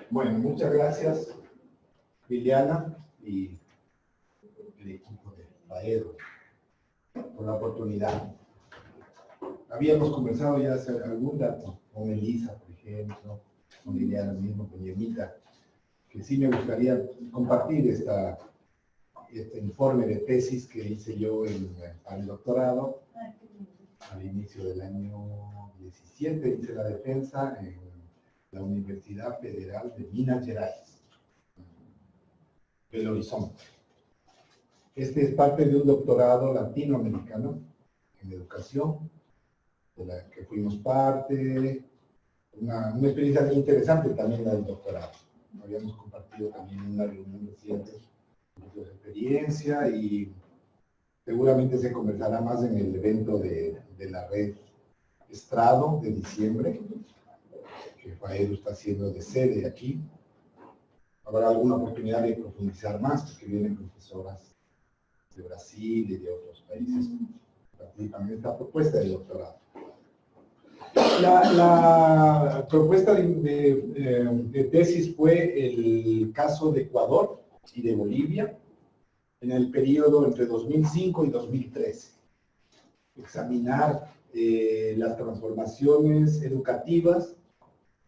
Bueno, muchas gracias, Liliana y el equipo de FAEDO por la oportunidad. Habíamos conversado ya hace algún rato con Elisa, por ejemplo, con Liliana mismo, con Yemita, que sí me gustaría compartir este informe de tesis que hice yo para el doctorado. Al inicio del año 17 hice la defensa en la Universidad Federal de Minas Gerais, Belo Horizonte. Este es parte de un doctorado latinoamericano en educación, de la que fuimos parte, una experiencia interesante también la del doctorado. Habíamos compartido también una reunión reciente de experiencia y seguramente se conversará más en el evento de la red Estrado de diciembre, que FAEDO está haciendo de sede aquí. Habrá alguna oportunidad de profundizar más, porque vienen profesoras de Brasil y de otros países que participan en esta propuesta de doctorado. La propuesta de tesis fue el caso de Ecuador y de Bolivia en el periodo entre 2005 y 2013. Examinar las transformaciones educativas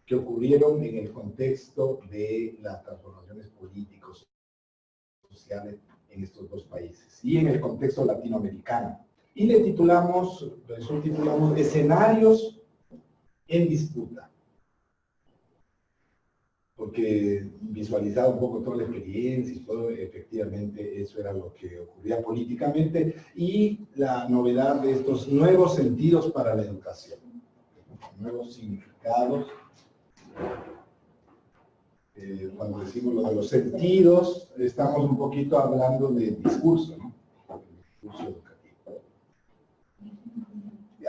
que ocurrieron en el contexto de las transformaciones políticos sociales en estos dos países y en el contexto latinoamericano. Y le titulamos Escenarios en disputa, porque visualizaba un poco toda la experiencia y todo, efectivamente eso era lo que ocurría políticamente, y la novedad de estos nuevos sentidos para la educación, nuevos significados. Cuando decimos lo de los sentidos, estamos un poquito hablando de discurso, ¿no? Discurso educativo.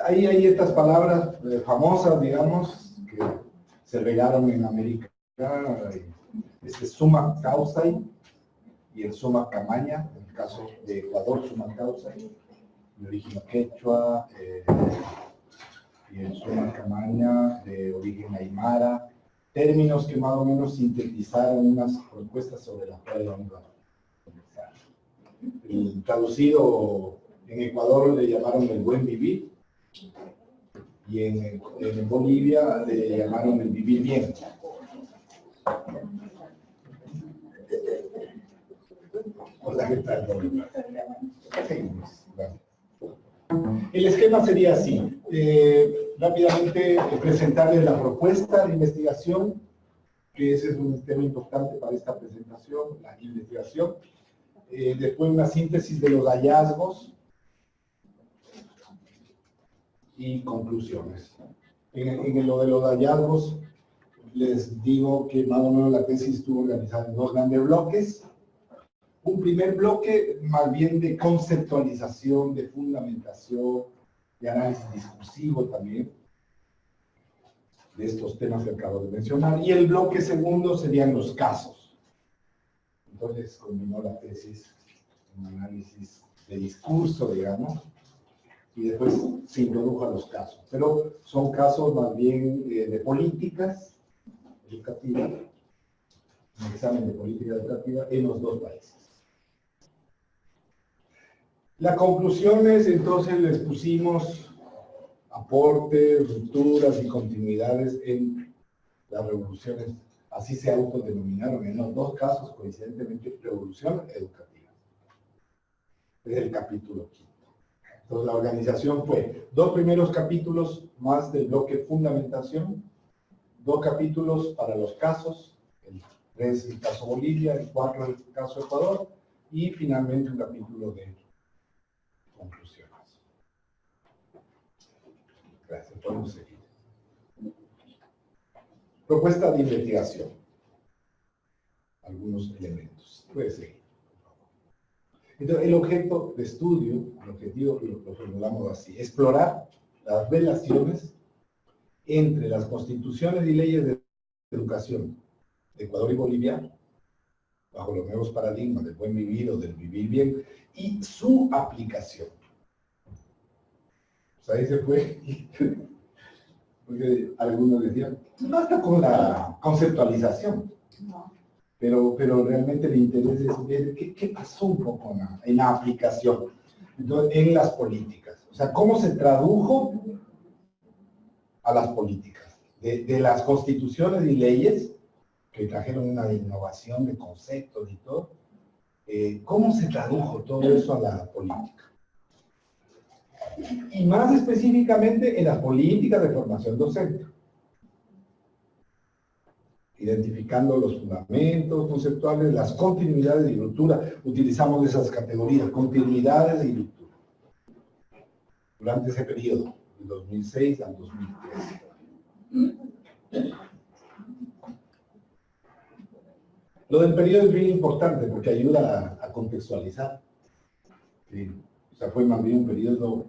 Hay estas palabras famosas, digamos, que se regaron en América. Este summa causae y el summa camaña, en el caso de Ecuador, summa causae, de origen quechua, y el summa camaña, de origen aymara, términos que más o menos sintetizaron unas propuestas sobre las cuales vamos a conversar. Traducido en Ecuador le llamaron el buen vivir, y en Bolivia le llamaron el vivir bien. Hola, ¿qué tal? El esquema sería así. Rápidamente presentarles la propuesta de investigación, que ese es un tema importante para esta presentación, la investigación. Después una síntesis de los hallazgos y conclusiones. En lo de los hallazgos, les digo que más o menos la tesis estuvo organizada en dos grandes bloques. Un primer bloque más bien de conceptualización, de fundamentación, de análisis discursivo también, de estos temas que acabo de mencionar. Y el bloque segundo serían los casos. Entonces combinó la tesis un análisis de discurso, digamos, y después se introdujo a los casos. Pero son casos más bien de políticas educativas, un examen de política educativa en los dos países. Las conclusiones, entonces, les pusimos aportes, rupturas y continuidades en las revoluciones, así se autodenominaron en los dos casos, coincidentemente, revolución educativa. Es el capítulo 5. Entonces, la organización fue 2 primeros capítulos más del bloque fundamentación, 2 capítulos para los casos, el 3 el caso Bolivia, el 4 el caso Ecuador, y finalmente un capítulo de conclusiones. Gracias, podemos seguir. Propuesta de investigación. Algunos elementos. Puede seguir, por favor. Entonces, el objeto de estudio, el objetivo lo formulamos así: explorar las relaciones entre las constituciones y leyes de educación de Ecuador y Bolivia, bajo los nuevos paradigmas del buen vivir o del vivir bien, y su aplicación. Pues ahí se fue. Porque algunos decían, basta con la conceptualización. No. Pero realmente el interés es ver qué pasó un poco en la aplicación, entonces, en las políticas. O sea, cómo se tradujo a las políticas. De las constituciones y leyes, que trajeron una innovación de conceptos y todo, cómo se tradujo todo eso a la política. Y más específicamente en las políticas de formación docente. Identificando los fundamentos conceptuales, las continuidades y ruptura. Utilizamos esas categorías, continuidades y ruptura. Durante ese periodo, del 2006 al 2013. Lo del periodo es bien importante porque ayuda a contextualizar. Sí. O sea, fue más bien un periodo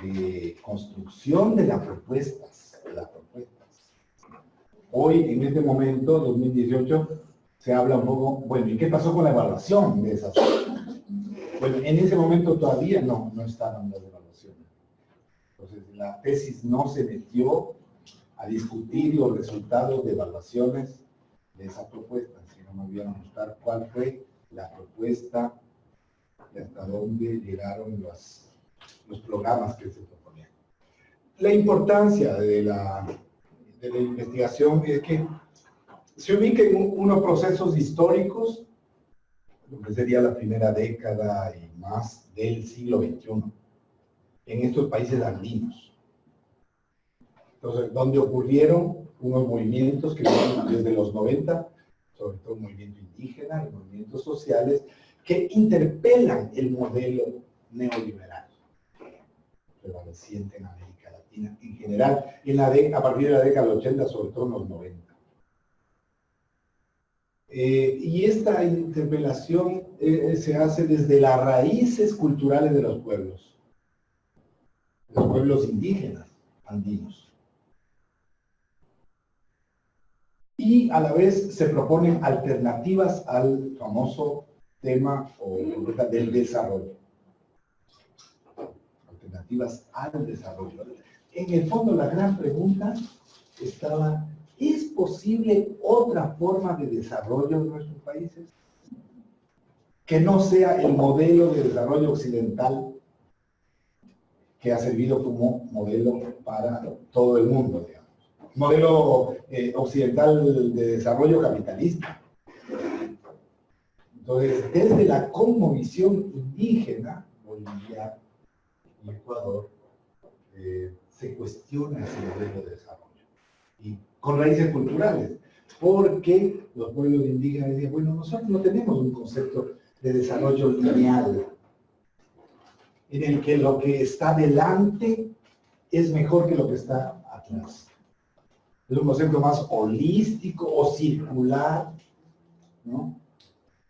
de construcción de las propuestas. Hoy, en este momento, 2018, se habla un poco, bueno, ¿y qué pasó con la evaluación de esas? Bueno, en ese momento todavía no estaban las evaluaciones. Entonces, la tesis no se metió a discutir los resultados de evaluaciones de esa propuesta, sino más bien a mostrar cuál fue la propuesta y hasta dónde llegaron los programas que se proponían. La importancia de la investigación es que se ubiquen unos procesos históricos, lo que sería la primera década y más del siglo XXI, en estos países andinos. Entonces, donde ocurrieron unos movimientos que vienen desde los 90, sobre todo el movimiento indígena y movimientos sociales, que interpelan el modelo neoliberal prevaleciente en América Latina en general, a partir de la década del 80, sobre todo en los 90. Y esta interpelación se hace desde las raíces culturales de los pueblos indígenas andinos. Y a la vez se proponen alternativas al famoso tema del desarrollo. Alternativas al desarrollo. En el fondo, la gran pregunta estaba, ¿es posible otra forma de desarrollo en nuestros países? Que no sea el modelo de desarrollo occidental que ha servido como modelo para todo el mundo, digamos. Modelo occidental de desarrollo capitalista. Entonces, desde la cosmovisión indígena, Bolivia y Ecuador, se cuestiona ese modelo de desarrollo. Y con raíces culturales, porque los pueblos indígenas decían, bueno, nosotros no tenemos un concepto de desarrollo lineal, en el que lo que está delante es mejor que lo que está atrás. Es un concepto más holístico o circular, ¿no?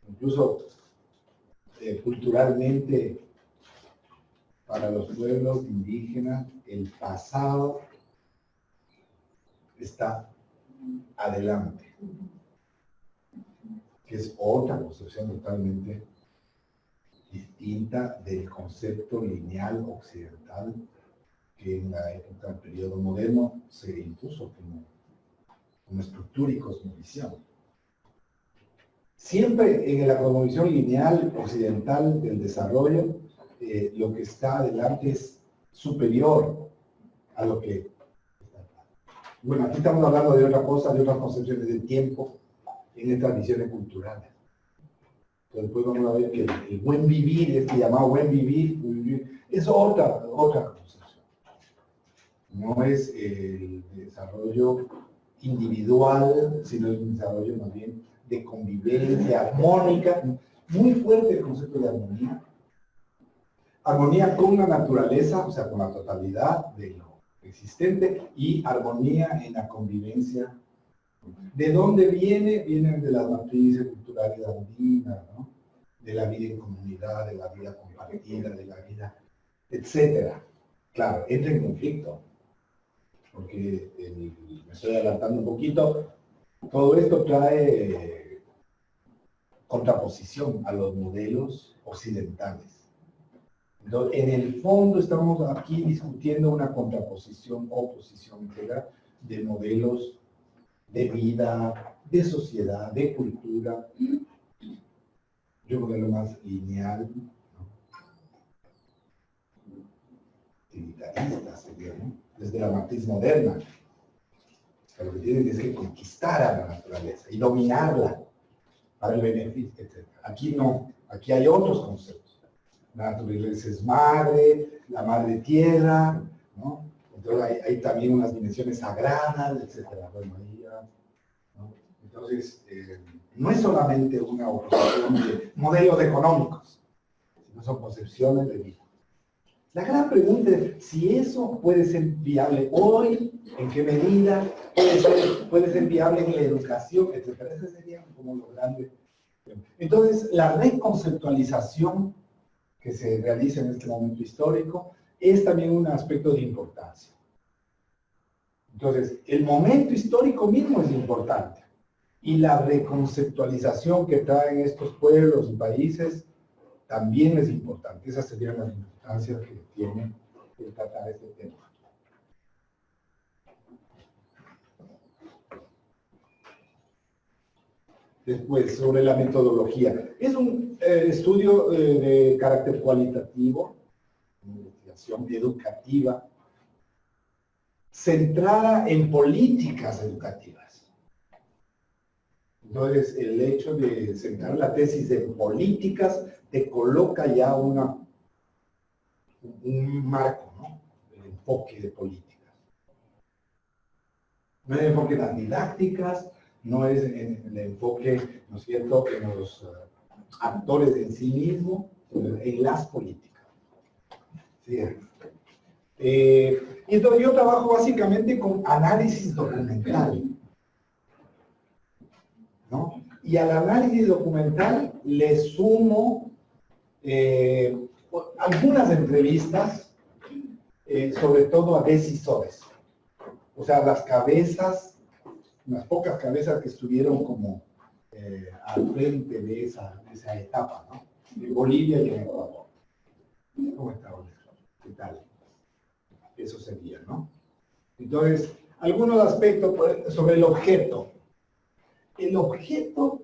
Incluso culturalmente, para los pueblos indígenas, el pasado está adelante, que es otra concepción totalmente distinta del concepto lineal occidental que en la época del periodo moderno se impuso como estructura y cosmovisión. Siempre en la cosmovisión lineal occidental del desarrollo, lo que está adelante es superior a lo que está atrás. Bueno, aquí estamos hablando de otra cosa, de otras concepciones del tiempo, en estas visiones culturales. Entonces, después vamos a ver que el buen vivir, este llamado buen vivir, es otra concepción. No es el desarrollo individual, sino es un desarrollo más bien de convivencia armónica, muy fuerte el concepto de armonía. Armonía con la naturaleza, o sea, con la totalidad de lo existente, y armonía en la convivencia. ¿De dónde viene? Vienen de las matrices culturales andinas, ¿no? De la vida en comunidad, de la vida compartida, de la vida, etcétera. Claro, entra en conflicto, porque me estoy adelantando un poquito. Todo esto trae contraposición a los modelos occidentales. Entonces, en el fondo estamos aquí discutiendo una contraposición, oposición, etcétera, de modelos de vida, de sociedad, de cultura. Yo modelo más lineal, ¿no? Utilitarista sería, ¿no? Desde la matriz moderna. Lo que tienen es que conquistar a la naturaleza y dominarla para el beneficio, etc. Aquí no, aquí hay otros conceptos. La naturaleza es madre, la madre tierra, ¿no? Entonces hay también unas dimensiones sagradas, etc. Bueno, ahí ya, ¿no? Entonces, no es solamente una oposición de modelos económicos, sino son concepciones de vida. La gran pregunta es si eso puede ser viable hoy, en qué medida, puede ser viable en la educación, etc. Ese sería como lo grande. Entonces, la reconceptualización que se realiza en este momento histórico es también un aspecto de importancia. Entonces, el momento histórico mismo es importante. Y la reconceptualización que traen estos pueblos y países también es importante. Esas serían las importancias que tiene el tratar este tema. Después, sobre la metodología. Es un estudio de carácter cualitativo, investigación educativa, centrada en políticas educativas. Entonces, el hecho de centrar la tesis en políticas te coloca ya un marco, ¿no? El enfoque de políticas. No es el enfoque en las didácticas, no es en el enfoque, ¿no es cierto?, en los actores en sí mismos, sino en las políticas. ¿Sí? Y entonces yo trabajo básicamente con análisis documental, ¿no? Y al análisis documental le sumo algunas entrevistas, sobre todo a decisores. O sea, las cabezas, unas pocas cabezas que estuvieron como al frente de esa etapa, ¿no? En Bolivia y en Ecuador. ¿Cómo está Bolivia? ¿Qué tal? Eso sería, ¿no? Entonces, algunos aspectos sobre el objeto. El objeto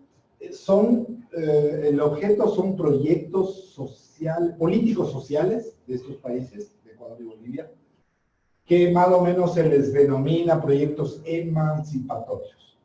son proyectos políticos sociales de estos países, de Ecuador y Bolivia, que más o menos se les denomina proyectos emancipatorios.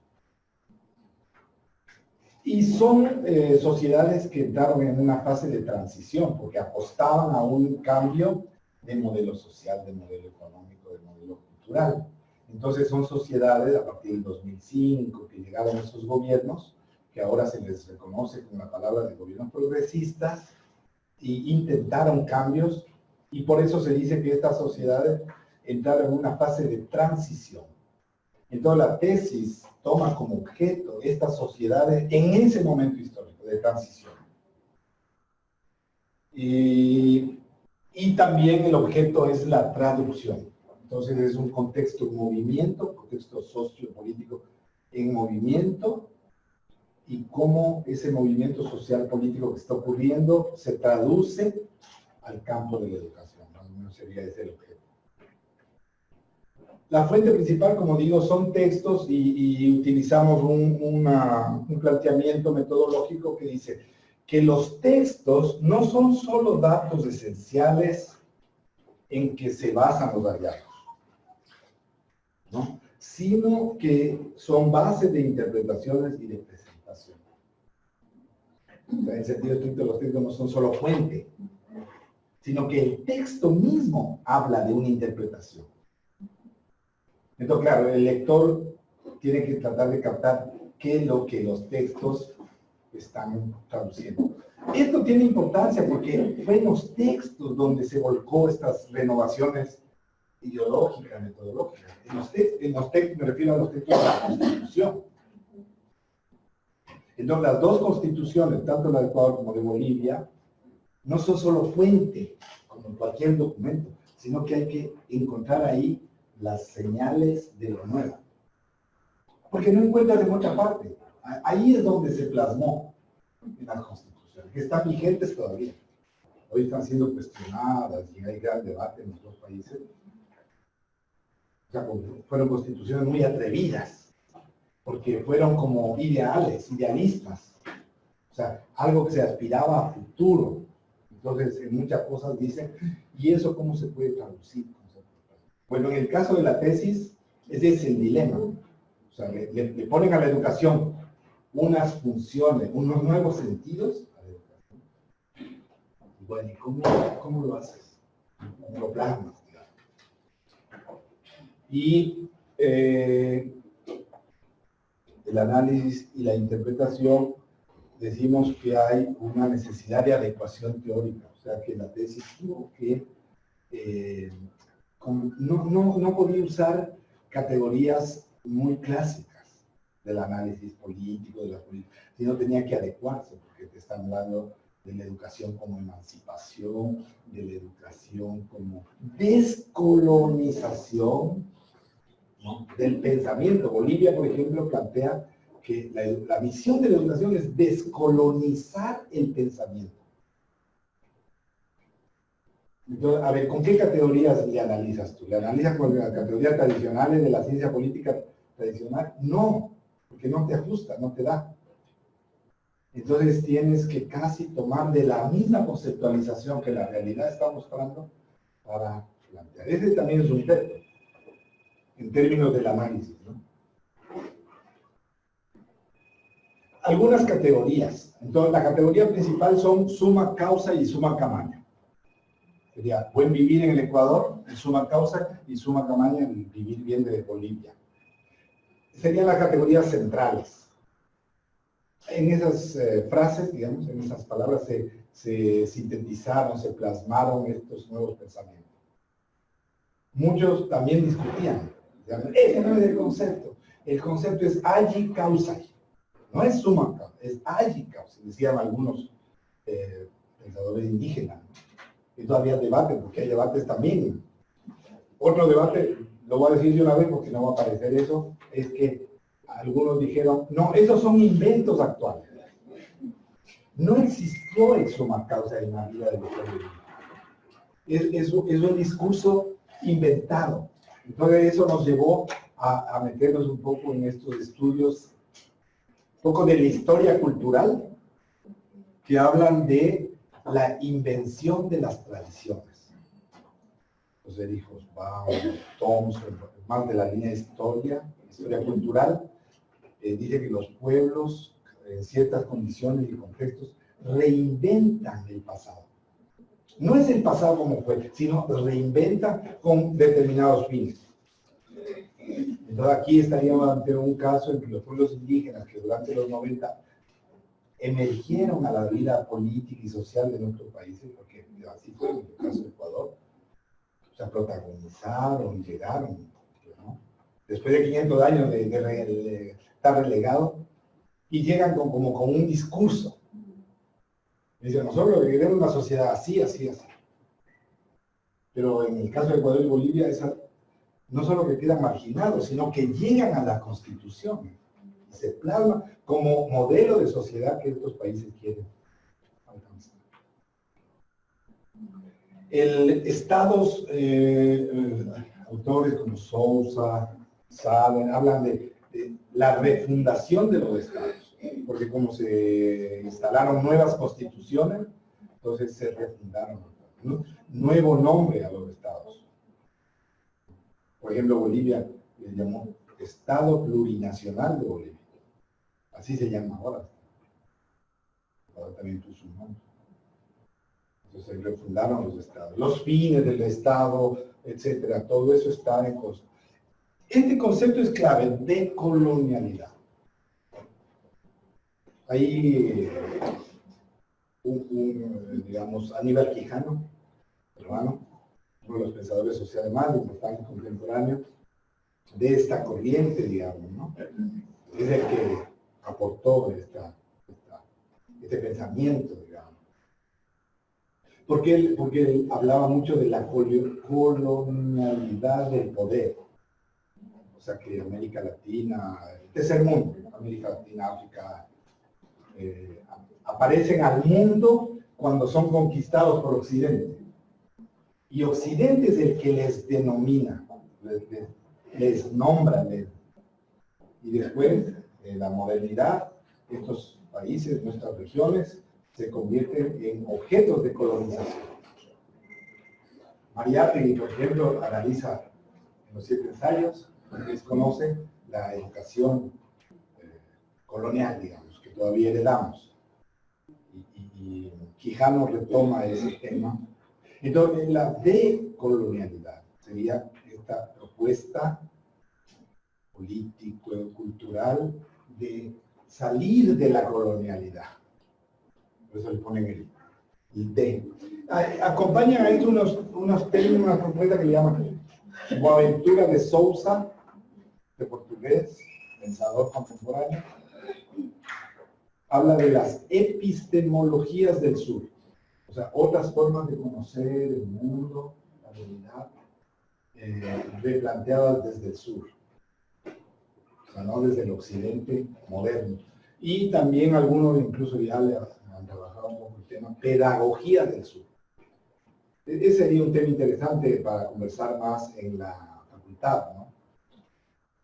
Y son sociedades que entraron en una fase de transición, porque apostaban a un cambio de modelo social, de modelo económico, de modelo cultural. Entonces son sociedades a partir del 2005 que llegaron esos gobiernos, que ahora se les reconoce con la palabra de gobiernos progresistas, y intentaron cambios, y por eso se dice que estas sociedades entraron en una fase de transición. Entonces la tesis toma como objeto estas sociedades en ese momento histórico de transición. Y también el objeto es la traducción. Entonces es un contexto en movimiento, un contexto sociopolítico en movimiento, y cómo ese movimiento social político que está ocurriendo se traduce al campo de la educación. Más o menos sería ese el objeto. La fuente principal, como digo, son textos, y utilizamos un planteamiento metodológico que dice que los textos no son solo datos esenciales en que se basan los hallazgos, ¿no?, sino que son bases de interpretaciones y de presentación. En el sentido estricto, los textos no son solo fuente, sino que el texto mismo habla de una interpretación. Entonces, claro, el lector tiene que tratar de captar qué es lo que los textos están traduciendo. Esto tiene importancia porque fue en los textos donde se volcó estas renovaciones ideológicas, metodológicas. En los textos, me refiero a los textos de la Constitución. Entonces, las dos constituciones, tanto la de Ecuador como de Bolivia, no son solo fuente, como en cualquier documento, sino que hay que encontrar ahí las señales de lo nuevo. Porque no encuentras en otra parte. Ahí es donde se plasmó en las constituciones, que están vigentes todavía. hoy están siendo cuestionadas y hay gran debate en nuestros países. O sea, fueron constituciones muy atrevidas, porque fueron como ideales, idealistas. O sea, algo que se aspiraba a futuro. Entonces, en muchas cosas dicen, ¿y eso cómo se puede traducir? Bueno, en el caso de la tesis, ese es el dilema. O sea, le ponen a la educación unas funciones, unos nuevos sentidos a la educación. Y bueno, ¿y cómo lo haces? ¿Cómo lo plasmas? Y el análisis y la interpretación, decimos que hay una necesidad de adecuación teórica, o sea que la tesis tuvo que, no podía usar categorías muy clásicas del análisis político, de la política, sino tenía que adecuarse, porque te están hablando de la educación como emancipación, de la educación como descolonización, ¿no?, del pensamiento. Bolivia, por ejemplo, plantea que la misión de la educación es descolonizar el pensamiento. Entonces, a ver, ¿con qué categorías le analizas tú? ¿Le analizas con las categorías tradicionales de la ciencia política tradicional? No, porque no te ajusta, no te da. Entonces tienes que casi tomar de la misma conceptualización que la realidad está mostrando para plantear. Ese también es un reto, en términos del análisis, ¿no? Algunas categorías. Entonces, la categoría principal son summa causa y summa camaña. Sería buen vivir en el Ecuador, el summa causa, y summa camaña, el vivir bien de Bolivia. Serían las categorías centrales. En esas frases, digamos, en esas palabras se sintetizaron, se plasmaron estos nuevos pensamientos. Muchos también discutían. Ese no es el concepto. El concepto es agi causa. No es summa causa, es agi causa, decían algunos pensadores indígenas, ¿no? Y todavía debate, porque hay debates también. Otro debate, lo voy a decir de una vez porque no va a aparecer eso, es que algunos dijeron, no, esos son inventos actuales. No existió el summa causa en la vida de los hombres. Es un discurso inventado. Entonces eso nos llevó a meternos un poco en estos estudios, un poco de la historia cultural, que hablan de la invención de las tradiciones. Los hijos Baum, Thompson, más de la línea de historia cultural, dice que los pueblos, en ciertas condiciones y contextos, reinventan el pasado. No es el pasado como fue, sino reinventan con determinados fines. Entonces aquí estaríamos ante un caso en que los pueblos indígenas que durante los 90 emergieron a la vida política y social de nuestros países, porque así fue en el caso de Ecuador, o sea, protagonizaron, llegaron, ¿no? Después de 500 años de estar relegado, y llegan como con un discurso. Dicen, nosotros queremos una sociedad así, así, así. Pero en el caso de Ecuador y Bolivia, no solo que quedan marginados, sino que llegan a la Constitución. Se plasma como modelo de sociedad que estos países quieren alcanzar. Estados, autores como Sousa, Salen, hablan de la refundación de los estados, porque como se instalaron nuevas constituciones, entonces se refundaron, ¿no? Nuevo nombre a los estados. Por ejemplo, Bolivia le llamó Estado Plurinacional de Bolivia. Así se llama ahora. Ahora también puso un nombre. Entonces se refundaron los estados. Los fines del estado, etcétera. Todo eso está en costo. Este concepto es clave, de colonialidad. Hay digamos, Aníbal Quijano, peruano, uno de los pensadores sociales más importantes contemporáneos de esta corriente, digamos, ¿no? Es el que aportó este pensamiento, digamos. Porque él hablaba mucho de la colonialidad del poder. O sea que América Latina, el tercer mundo, América Latina, África, aparecen al mundo cuando son conquistados por Occidente. Y Occidente es el que les denomina, les nombra, y después, en la modernidad, estos países, nuestras regiones, se convierten en objetos de colonización. Mariátegui, por ejemplo, analiza en los 7 ensayos, desconoce la educación colonial, digamos, que todavía heredamos. Y Quijano retoma ese tema. Entonces, la decolonialidad sería esta propuesta político-cultural de salir de la colonialidad. Por eso le ponen el D. Acompañan a esto unos términos, una propuesta que le llaman Boaventura de Sousa, de portugués, pensador contemporáneo. Habla de las epistemologías del sur, o sea, otras formas de conocer el mundo, la realidad, replanteadas desde el sur, o sea, no desde el occidente moderno. Y también algunos incluso ya le han trabajado un poco el tema pedagogía del sur. Ese sería un tema interesante para conversar más en la facultad, ¿no?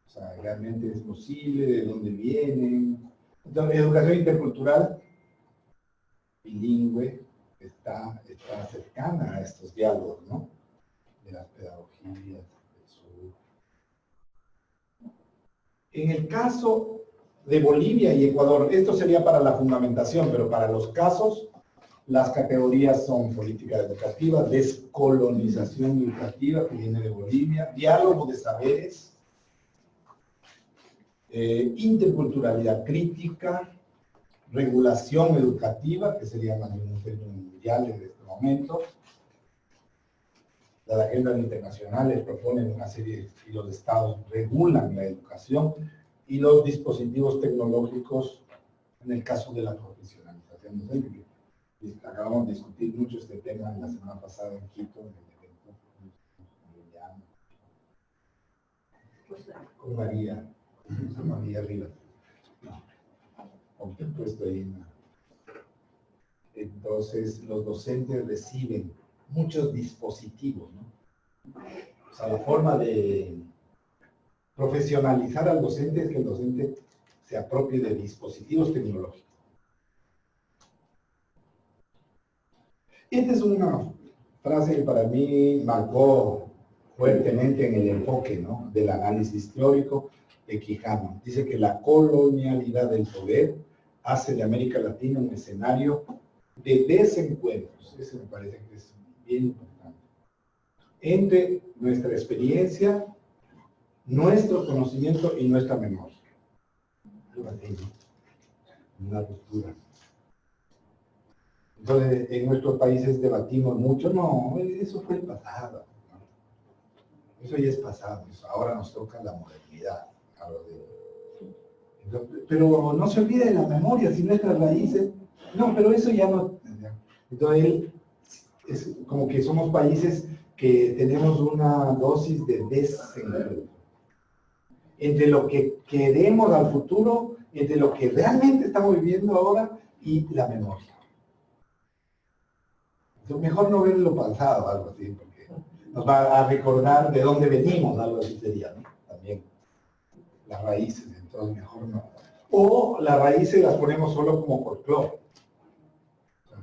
O sea, ¿realmente es posible? ¿De dónde vienen? Entonces, educación intercultural, bilingüe, está cercana a estos diálogos, ¿no? De las pedagogías del sur. En el caso de Bolivia y Ecuador, esto sería para la fundamentación, pero para los casos, las categorías son política educativa, descolonización educativa, que viene de Bolivia, diálogo de saberes, interculturalidad crítica, regulación educativa, que sería más bien un término mundial en este momento. Las agendas internacionales proponen una serie, y los estados regulan la educación, y los dispositivos tecnológicos en el caso de la profesionalización. Acabamos de discutir mucho este tema la semana pasada en Quito, en el evento con María Rivas. No, puesto ahí. Entonces, los docentes reciben muchos dispositivos, ¿no? O sea, la forma de profesionalizar al docente es que el docente se apropie de dispositivos tecnológicos. Esta es una frase que para mí marcó fuertemente en el enfoque, ¿no?, del análisis teórico de Quijano. Dice que la colonialidad del poder hace de América Latina un escenario de desencuentros. Eso me parece que es bien importante. Entre nuestra experiencia, nuestro conocimiento y nuestra memoria. Una ruptura. Entonces, en nuestros países debatimos mucho, no, eso fue el pasado. ¿No? Eso ya es pasado, ahora nos toca la modernidad. Pero no se olvide de la memoria, si nuestras raíces, no, pero eso ya no. Entonces, es como que somos países que tenemos una dosis de desencuentro entre lo que queremos al futuro, entre lo que realmente estamos viviendo ahora y la memoria. Entonces, mejor no ver lo pasado, algo así, porque nos va a recordar de dónde venimos, algo así sería, ¿no? También las raíces, entonces mejor no. O las raíces las ponemos solo como folclore, o sea,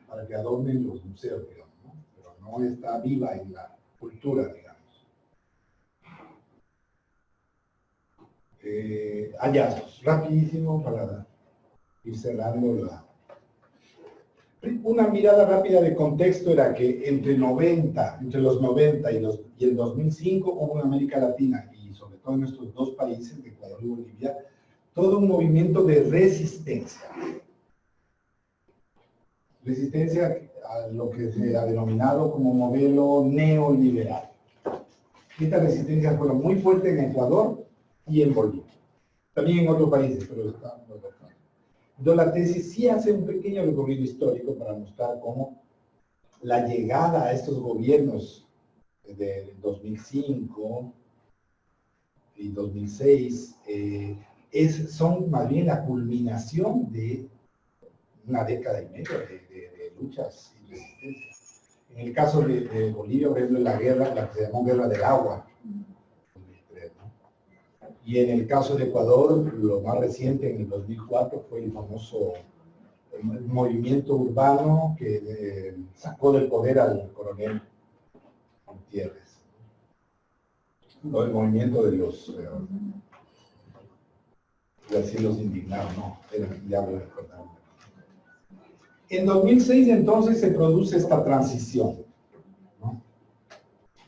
para que adornen los museos, digamos, ¿no? Pero no está viva en la cultura, digamos. Hallazgos, rapidísimo para ir cerrando la... Una mirada rápida de contexto era que entre los 90 y el 2005 hubo en América Latina, y sobre todo en nuestros dos países, de Ecuador y Bolivia, todo un movimiento de resistencia. Resistencia a lo que se ha denominado como modelo neoliberal. Esta resistencia fue muy fuerte en Ecuador y en Bolivia. También en otros países, pero está muy fuerte. Entonces la tesis sí hace un pequeño recorrido histórico para mostrar cómo la llegada a estos gobiernos de 2005 y 2006 son más bien la culminación de una década y media de luchas y resistencia. En el caso de Bolivia, por ejemplo, la guerra, la que se llamó Guerra del Agua, y en el caso de Ecuador, lo más reciente, en el 2004, fue el famoso movimiento urbano que sacó del poder al coronel Gutiérrez. No, el movimiento de los indignados, no, ya lo recordaron. En 2006 entonces se produce esta transición, ¿no?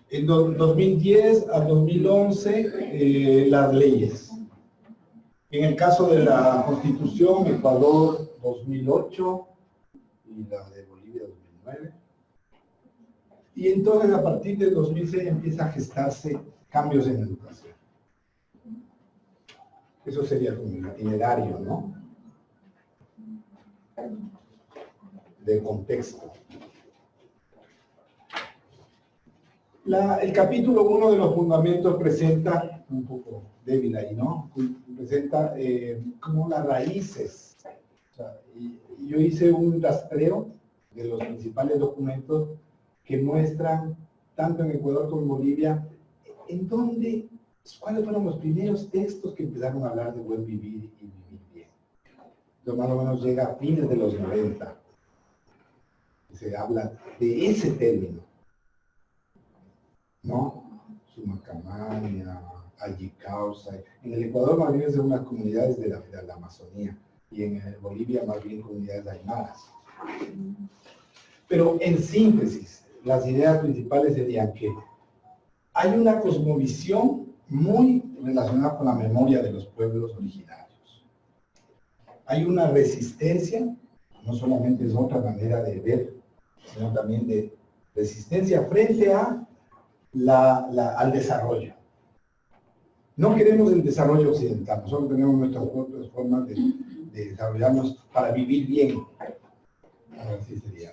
En 2010 a 2011 las leyes. En el caso de la Constitución, Ecuador 2008 y la de Bolivia 2009. Y entonces a partir de 2006 empieza a gestarse cambios en educación. Eso sería como el itinerario, ¿no? De contexto. El capítulo 1 de los fundamentos presenta, un poco débil ahí, ¿no? Presenta como las raíces. O sea, y yo hice un rastreo de los principales documentos que muestran, tanto en Ecuador como en Bolivia, cuáles fueron los primeros textos que empezaron a hablar de buen vivir y vivir bien. Entonces, más o menos llega a fines de los 90. Se habla de ese término, ¿no? Sumacamania, Allicausa. En el Ecuador más bien son unas comunidades de la Amazonía, y en Bolivia más bien comunidades aymaras. Pero en síntesis, las ideas principales serían que hay una cosmovisión muy relacionada con la memoria de los pueblos originarios. Hay una resistencia, no solamente es otra manera de ver, sino también de resistencia frente a al desarrollo. No queremos el desarrollo occidental, nosotros tenemos nuestras propias formas de desarrollarnos para vivir bien. Así sería,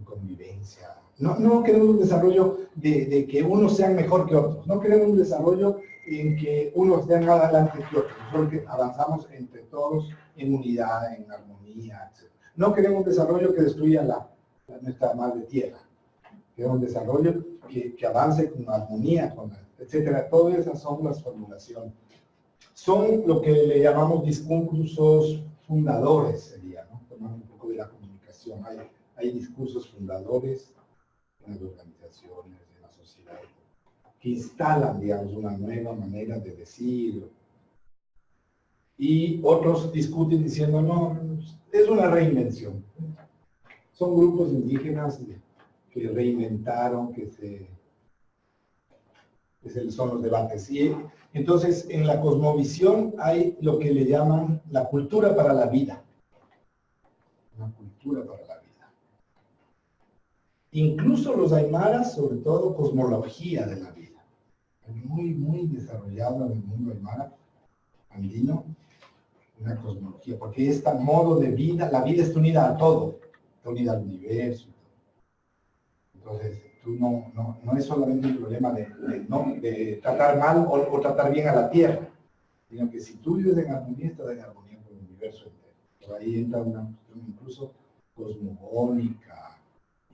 convivencia. No queremos un desarrollo de que unos sean mejor que otros, no queremos un desarrollo en que unos sean más adelante que otros, solo que avanzamos entre todos en unidad, en armonía, etc. No queremos un desarrollo que destruya nuestra madre tierra. Queremos un desarrollo que avance con armonía, etcétera. Todas esas son las formulaciones. Son lo que le llamamos discursos fundadores, sería, ¿no? Tomando un poco de la comunicación. Hay discursos fundadores en las organizaciones, en la sociedad, que instalan, digamos, una nueva manera de decir. Y otros discuten diciendo, no, es una reinvención. Son grupos indígenas que reinventaron, son los debates. Y entonces, en la cosmovisión hay lo que le llaman la cultura para la vida. Una cultura para la vida. Incluso los aymaras, sobre todo, cosmología de la vida. Muy, muy desarrollado en el mundo aymara, andino, una cosmología, porque este modo de vida, la vida está unida a todo, está unida al universo. Entonces, tú no es solamente un problema de tratar mal o tratar bien a la tierra, sino que si tú vives en armonía, estás en armonía con el universo entero. Por ahí entra una cuestión incluso cosmogónica,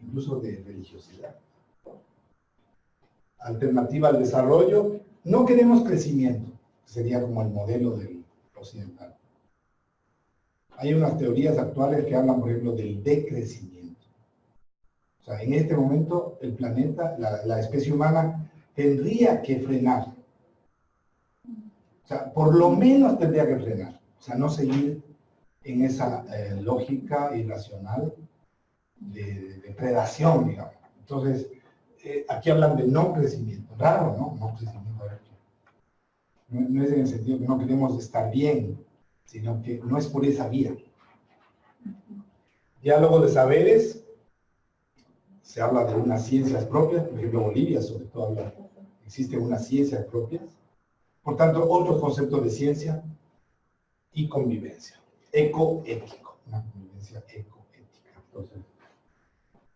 incluso de religiosidad. Alternativa al desarrollo, no queremos crecimiento, sería como el modelo del occidental. Hay unas teorías actuales que hablan, por ejemplo, del decrecimiento. O sea, en este momento el planeta, la especie humana, tendría que frenar. O sea, por lo menos tendría que frenar. O sea, no seguir en esa lógica irracional de predación, digamos. Entonces, aquí hablan de no crecimiento. Raro, ¿no? No crecimiento. No es en el sentido que no queremos estar bien, sino que no es por esa vía. Diálogo de saberes. Se habla de unas ciencias propias, por ejemplo, Bolivia sobre todo existen unas ciencias propias. Por tanto, otros conceptos de ciencia y convivencia. Ecoético, una convivencia ecoética. Entonces,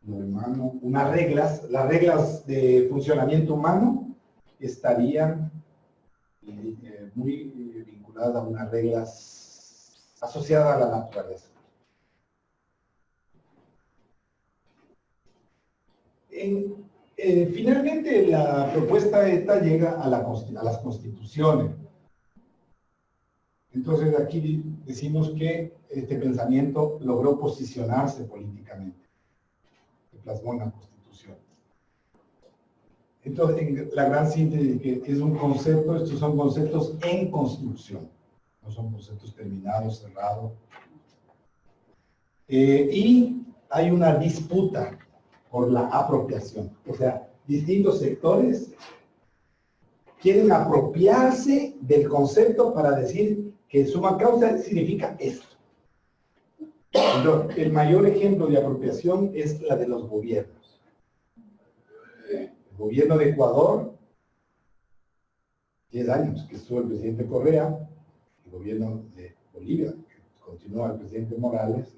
lo humano, las reglas de funcionamiento humano estarían muy vinculadas a unas reglas asociadas a la naturaleza. Finalmente, la propuesta esta llega a las constituciones. Entonces, aquí decimos que este pensamiento logró posicionarse políticamente. Se plasmó en la Constitución. Entonces, la gran síntesis que es un concepto, estos son conceptos en construcción, no son conceptos terminados, cerrados. Y hay una disputa por la apropiación. O sea, distintos sectores quieren apropiarse del concepto para decir que summa causa significa esto. Entonces, el mayor ejemplo de apropiación es la de los gobiernos. El gobierno de Ecuador, 10 años que estuvo el presidente Correa, el gobierno de Bolivia, que continúa el presidente Morales,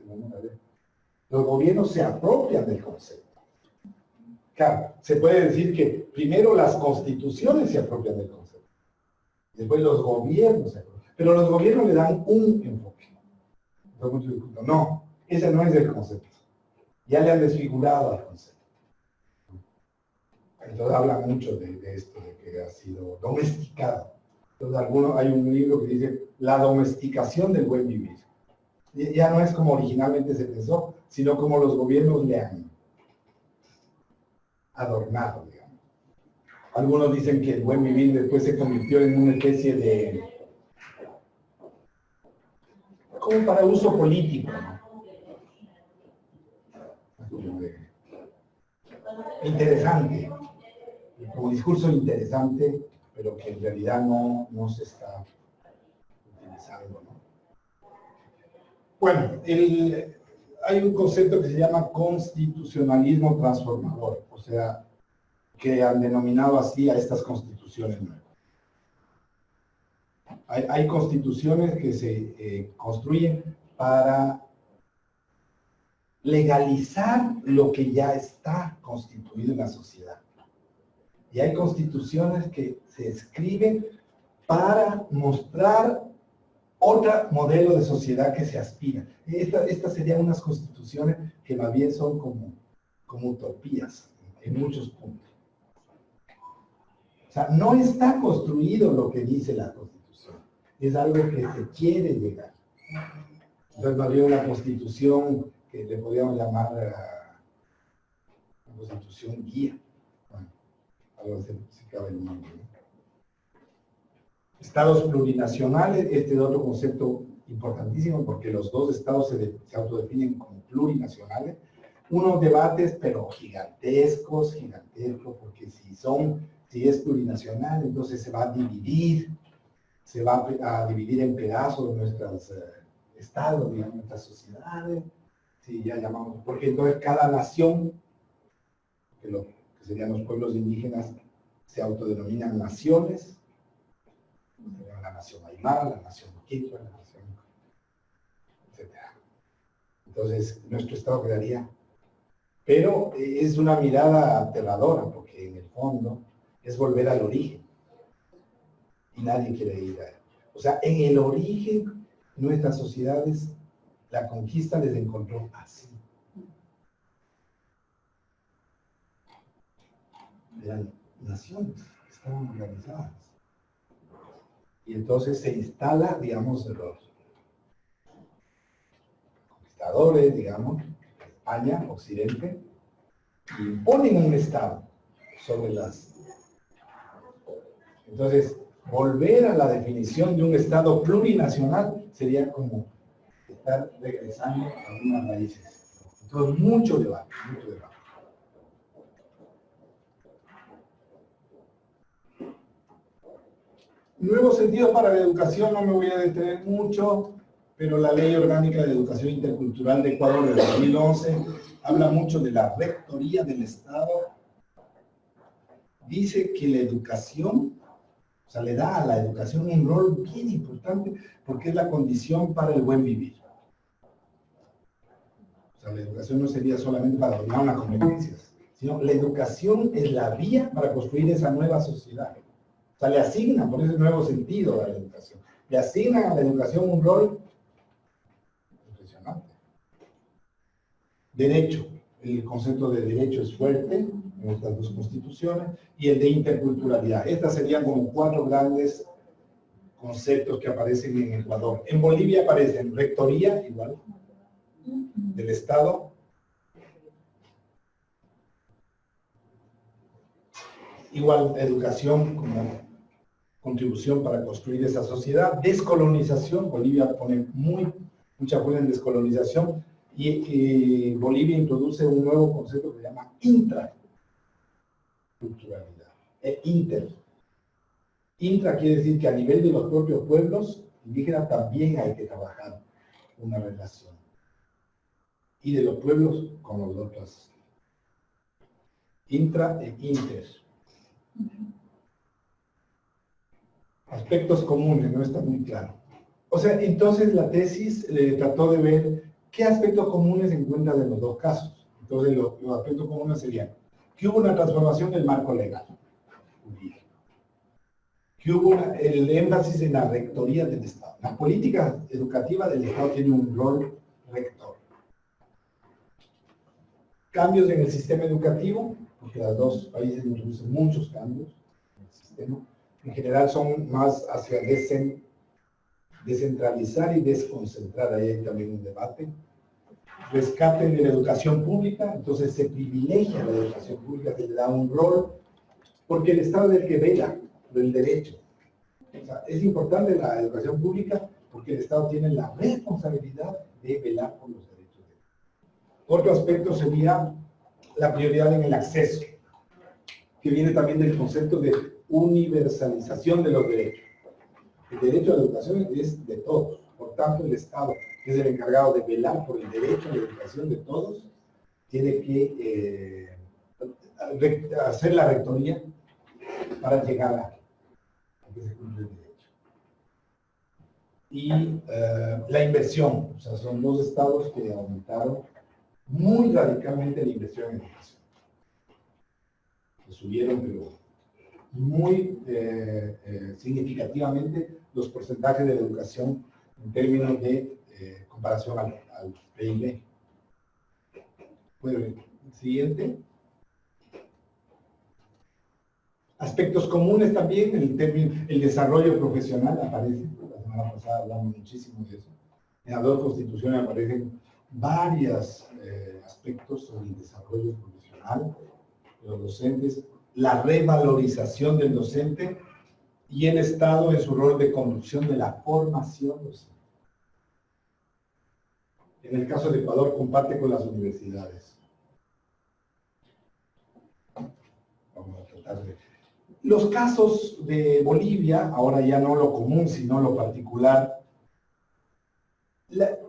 los gobiernos se apropian del concepto. Claro, se puede decir que primero las constituciones se apropian del concepto, después los gobiernos se apropian, pero los gobiernos le dan un enfoque. No, ese no es el concepto. Ya le han desfigurado al concepto. Entonces habla mucho de esto, de que ha sido domesticado. Entonces hay un libro que dice la domesticación del buen vivir. Ya no es como originalmente se pensó, sino como los gobiernos le han adornado, digamos. Algunos dicen que el buen vivir después se convirtió en una especie de, como para uso político, ¿no? Interesante, como discurso interesante, pero que en realidad no se está utilizando, ¿no? Bueno, hay un concepto que se llama constitucionalismo transformador, o sea, que han denominado así a estas constituciones nuevas. Hay constituciones que se construyen para legalizar lo que ya está constituido en la sociedad. Y hay constituciones que se escriben para mostrar otro modelo de sociedad que se aspira. Estas serían unas constituciones que más bien son como utopías en muchos puntos. O sea, no está construido lo que dice la Constitución. Es algo que se quiere llegar. Entonces, más bien una constitución que le podríamos llamar una constitución guía. Bueno, algo así, si cabe el nombre, ¿no? Estados plurinacionales, este es otro concepto importantísimo porque los dos estados se autodefinen como plurinacionales. Unos debates, pero gigantescos, porque si es plurinacional, entonces se va a dividir en pedazos de nuestros estados, digamos, nuestras sociedades, si ya llamamos, porque entonces cada nación, que serían los pueblos indígenas, se autodenominan naciones, la nación aymara, la nación quichua, la nación, etc. Entonces, nuestro estado quedaría, pero es una mirada aterradora, porque en el fondo es volver al origen, y nadie quiere ir a él. O sea, en el origen, nuestras sociedades, la conquista les encontró así. Eran naciones, estaban organizadas. Y entonces se instala, digamos, los conquistadores, digamos, España, Occidente, y imponen un Estado sobre las... Entonces, volver a la definición de un Estado plurinacional sería como estar regresando a unas raíces. Entonces, mucho debate, mucho debate. Nuevos sentidos para la educación, no me voy a detener mucho, pero la Ley Orgánica de Educación Intercultural de Ecuador de 2011 habla mucho de la rectoría del Estado. Dice que la educación, o sea, le da a la educación un rol bien importante porque es la condición para el buen vivir. O sea, la educación no sería solamente para dominar unas competencias, sino la educación es la vía para construir esa nueva sociedad. O sea, le asignan, por ese nuevo sentido a la educación, le asignan a la educación un rol impresionante. Derecho, el concepto de derecho es fuerte, en estas dos constituciones, y el de interculturalidad. Estas serían como 4 grandes conceptos que aparecen en Ecuador. En Bolivia aparecen rectoría, igual, del Estado, igual educación como contribución para construir esa sociedad, descolonización, Bolivia pone mucha fuerza en descolonización, y Bolivia introduce un nuevo concepto que se llama intraculturalidad, inter. Intra quiere decir que a nivel de los propios pueblos indígenas también hay que trabajar una relación. Y de los pueblos con los otros. Intra e inter. Aspectos comunes, no está muy claro. O sea, entonces la tesis trató de ver qué aspectos comunes se encuentran en los dos casos. Entonces los aspectos comunes serían que hubo una transformación del marco legal, que hubo el énfasis en la rectoría del Estado. La política educativa del Estado tiene un rol rector. Cambios en el sistema educativo, porque los dos países introducen muchos cambios en el sistema. En general son más hacia descentralizar y desconcentrar, ahí hay también un debate. Rescate de la educación pública, entonces se privilegia la educación pública, se le da un rol, porque el Estado es el que vela por el derecho. O sea, es importante la educación pública porque el Estado tiene la responsabilidad de velar por los derechos. Otro aspecto sería la prioridad en el acceso, que viene también del concepto de universalización de los derechos. El derecho a la educación es de todos, por tanto el Estado, que es el encargado de velar por el derecho a la educación de todos, tiene que hacer la rectoría para llegar a que se cumpla el derecho. Y la inversión, o sea, son dos estados que aumentaron muy radicalmente la inversión en educación. Que subieron, pero muy significativamente los porcentajes de la educación en términos de comparación al PIB. Bueno, siguiente. Aspectos comunes también, el desarrollo profesional aparece. La semana pasada hablamos muchísimo de eso. En las dos constituciones aparecen varios aspectos sobre el desarrollo profesional de los docentes, la revalorización del docente y el Estado en su rol de conducción de la formación docente. En el caso de Ecuador comparte con las universidades. Vamos a tratar de... Los casos de Bolivia, ahora ya no lo común, sino lo particular.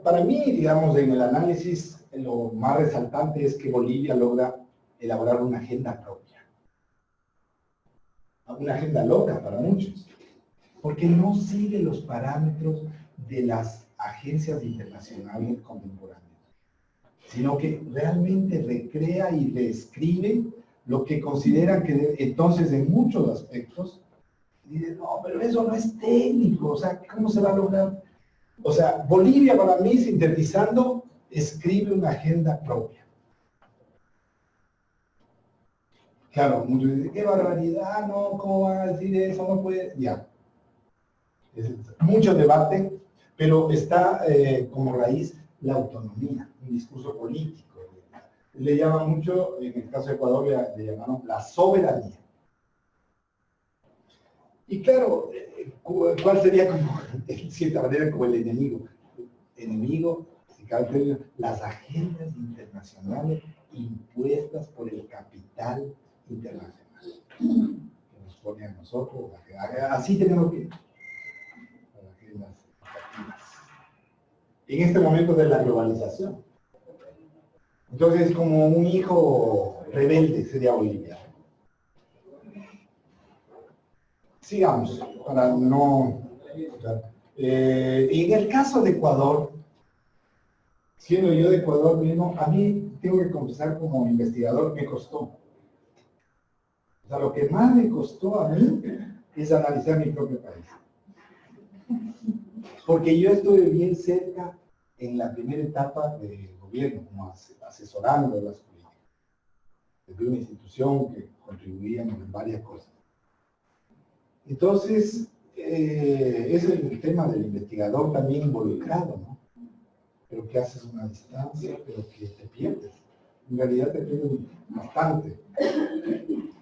Para mí, digamos, en el análisis, lo más resaltante es que Bolivia logra elaborar una agenda propia. Una agenda loca para muchos, porque no sigue los parámetros de las agencias internacionales contemporáneas, sino que realmente recrea y reescribe lo que consideran que entonces en muchos aspectos, dicen, no, pero eso no es técnico, o sea, ¿cómo se va a lograr? O sea, Bolivia para mí, sintetizando, escribe una agenda propia. Claro, muchos dicen, qué barbaridad, no, ¿cómo van a decir eso? No puede, ya. Es mucho debate, pero está como raíz la autonomía, un discurso político. Le llaman mucho, en el caso de Ecuador, le llamaron la soberanía. Y claro, ¿cuál sería como, en cierta manera, como el enemigo? Enemigo, si cabe el término, las agendas internacionales impuestas por el capital internacional. Que nos pone a nosotros, así tenemos que ir. Las agendas educativas. En este momento de la globalización. Entonces, como un hijo rebelde sería Bolivia. Sigamos, para no... en el caso de Ecuador, siendo yo de Ecuador mismo, a mí, tengo que confesar como investigador, me costó. O sea, lo que más me costó a mí es analizar mi propio país. Porque yo estuve bien cerca en la primera etapa del gobierno, como asesorando las políticas. desde una institución que contribuíamos en varias cosas. Entonces, es el tema del investigador también involucrado, ¿no? Pero que haces una distancia, pero que te pierdes. En realidad te pierdes bastante.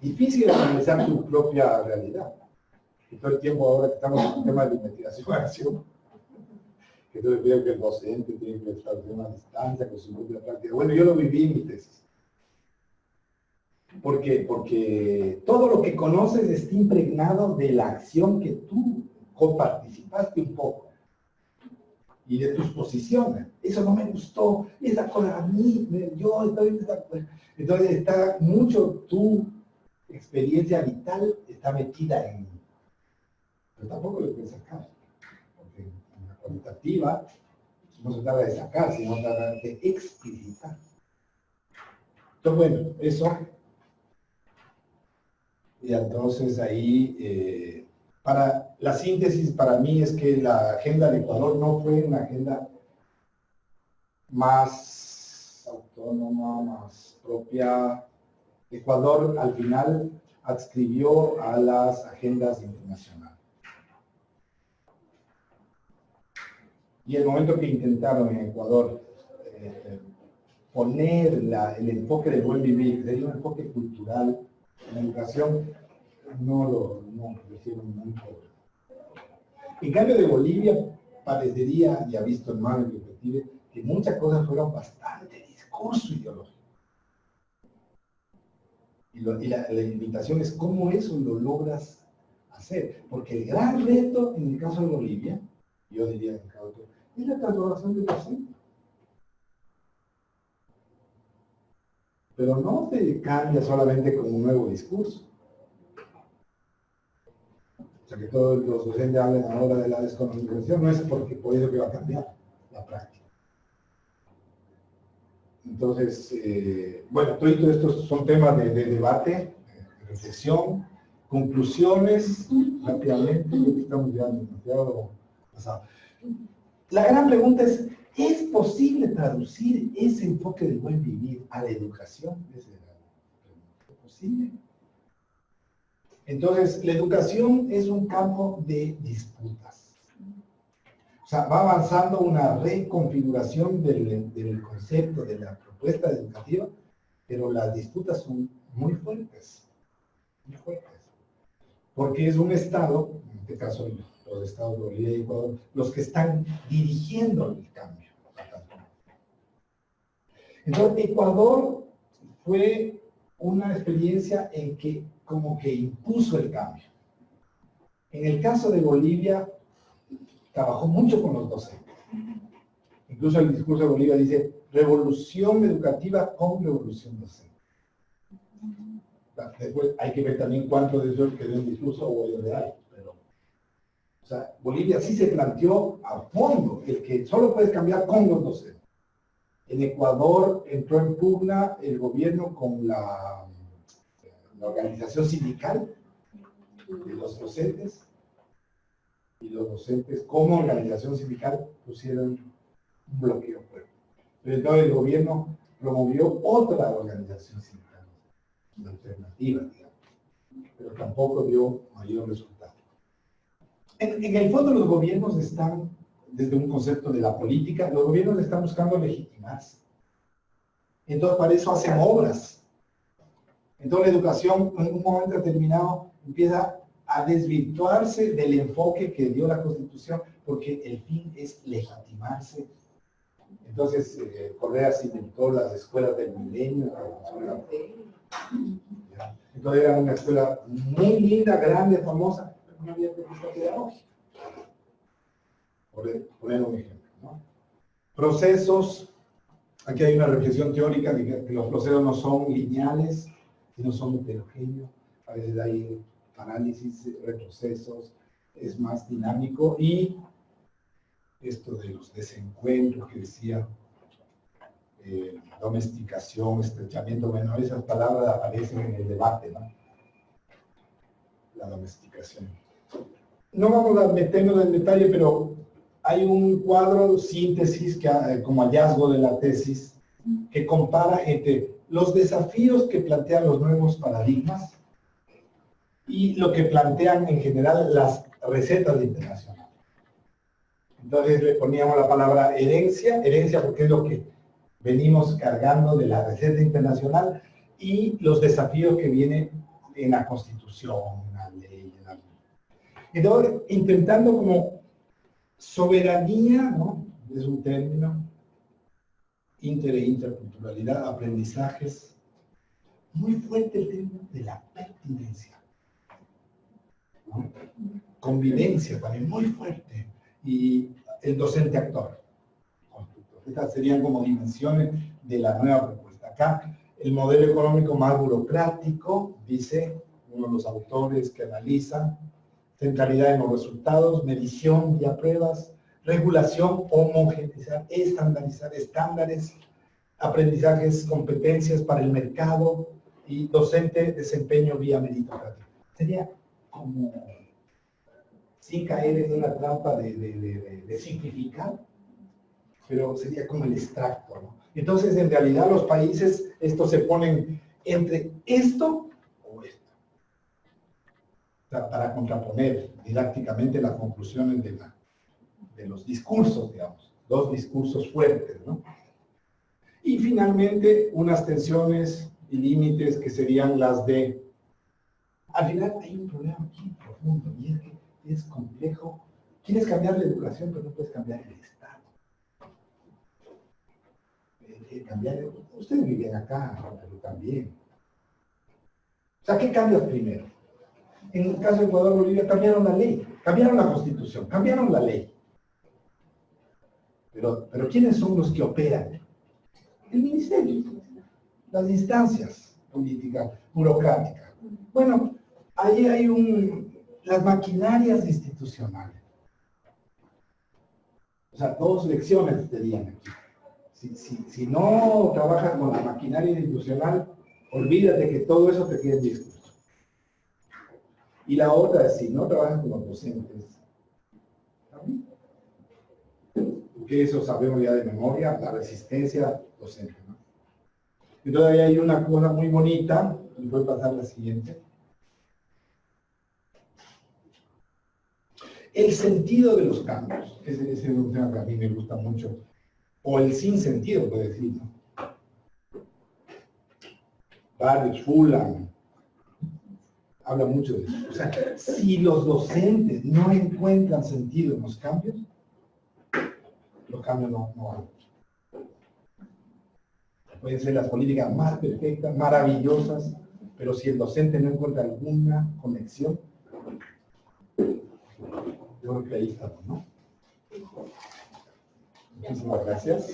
Difícil analizar tu propia realidad. Y todo el tiempo ahora que estamos en el tema de la investigación, que todo el tiempo que el docente tiene que estar de una distancia con su propia práctica. Bueno, yo lo viví en mi tesis. Porque todo lo que conoces está impregnado de la acción que tú coparticipaste un poco y de tus posiciones. Eso no me gustó, esa cosa a mí, yo estoy en esa cosa. Entonces está mucho tu experiencia vital está metida en... Pero tampoco lo puedes sacar. Porque en la cualitativa no se trata de sacar, sino se trata de explicitar. Entonces, bueno, eso... Y entonces ahí, para la síntesis para mí es que la agenda de Ecuador no fue una agenda más autónoma, más propia. Ecuador al final adscribió a las agendas internacionales. Y el momento que intentaron en Ecuador poner el enfoque del buen vivir, sería un enfoque cultural, en la educación, no lo hicieron muy pobre. En cambio de Bolivia, parecería, ya visto en más de perspectiva, que muchas cosas fueron bastante discurso ideológico. Y la invitación es cómo eso lo logras hacer. Porque el gran reto en el caso de Bolivia, yo diría en el caso de es la transformación del docente. Pero no se cambia solamente con un nuevo discurso. O sea, que todos los docentes hablen ahora de la descolonización, no es porque por eso que va a cambiar la práctica. Entonces, bueno, todos estos son temas de debate, de reflexión, conclusiones, rápidamente, porque estamos ya demasiado pasados. La gran pregunta es posible traducir ese enfoque del buen vivir a la educación? ¿Es posible? Entonces, la educación es un campo de disputas. O sea, va avanzando una reconfiguración del concepto, de la propuesta educativa, pero las disputas son muy fuertes, porque es un Estado, en este caso los Estados de Bolivia y Ecuador, los que están dirigiendo el cambio. Entonces, Ecuador fue una experiencia en que como que impuso el cambio. En el caso de Bolivia, trabajó mucho con los docentes. Incluso el discurso de Bolivia dice, revolución educativa con revolución docente. Después hay que ver también cuánto de eso quedó en discurso o en real. Pero, o sea, Bolivia sí se planteó a fondo el que solo puedes cambiar con los docentes. En Ecuador entró en pugna el gobierno con la organización sindical de los docentes, y los docentes como organización sindical pusieron un bloqueo fuerte. Pero entonces el gobierno promovió otra organización sindical, la alternativa, digamos, pero tampoco dio mayor resultado. En el fondo los gobiernos están, desde un concepto de la política, los gobiernos están buscando legitimarse. Entonces para eso hacen obras. Entonces la educación en un momento determinado empieza a desvirtuarse del enfoque que dio la Constitución, porque el fin es legitimarse. Entonces, Correa se inventó las escuelas del milenio. Entonces era una escuela muy linda, grande, famosa, pero no había propuesta pedagógica. Poner un ejemplo, ¿no? Procesos. Aquí hay una reflexión teórica de que los procesos no son lineales, sino son heterogéneos. A veces hay análisis, retrocesos, es más dinámico. Y esto de los desencuentros que decía, domesticación, estrechamiento, bueno, esas palabras aparecen en el debate, ¿no? La domesticación. No vamos a meternos en detalle, pero hay un cuadro, síntesis, que, como hallazgo de la tesis, que compara entre los desafíos que plantean los nuevos paradigmas y lo que plantean en general las recetas internacionales. Entonces le poníamos la palabra herencia porque es lo que venimos cargando de la receta internacional, y los desafíos que vienen en la Constitución, en la ley, en la... Entonces, intentando como soberanía, ¿no? Es un término, interculturalidad, aprendizajes, muy fuerte el tema de la pertinencia, ¿no? Convivencia también muy fuerte, y el docente actor. Estas serían como dimensiones de la nueva propuesta. Acá, el modelo económico más burocrático, dice uno de los autores que analizan, centralidad en los resultados, medición vía pruebas, regulación, homogeneizar, estandarizar estándares, aprendizajes, competencias para el mercado, y docente, desempeño vía meritocrático. Sería como, sin caer en una trampa de simplificar, pero sería como el extracto, ¿no? Entonces, en realidad, los países, estos se ponen entre esto o esto, o sea, para contraponer didácticamente las conclusiones de los discursos, digamos, dos discursos fuertes, ¿no? Y finalmente, unas tensiones y límites que serían las de... Al final hay un problema aquí profundo, y es que es complejo. Quieres cambiar la educación, pero no puedes cambiar el Estado. Ustedes viven acá, pero también. O sea, ¿qué cambias primero? En el caso de Ecuador, Bolivia, cambiaron la ley, cambiaron la Constitución, cambiaron la ley. Pero ¿quiénes son los que operan? El ministerio, las instancias políticas, burocráticas. Bueno, ahí hay las maquinarias institucionales. O sea, dos lecciones tenían aquí. Si no trabajas con la maquinaria institucional, olvídate que todo eso te queda en discurso. Y la otra es, si no trabajas con los docentes, ¿también? Porque eso sabemos ya de memoria, la resistencia docente, ¿no? Entonces ahí hay una cosa muy bonita, y voy a pasar a la siguiente. El sentido de los cambios, ese es un tema que a mí me gusta mucho, o el sinsentido, puede decir, ¿no? Barrios, Fulham, habla mucho de eso. O sea, si los docentes no encuentran sentido en los cambios no van. Pueden ser las políticas más perfectas, maravillosas, pero si el docente no encuentra alguna conexión, yo creo que ahí estamos, ¿no? Muchísimas gracias.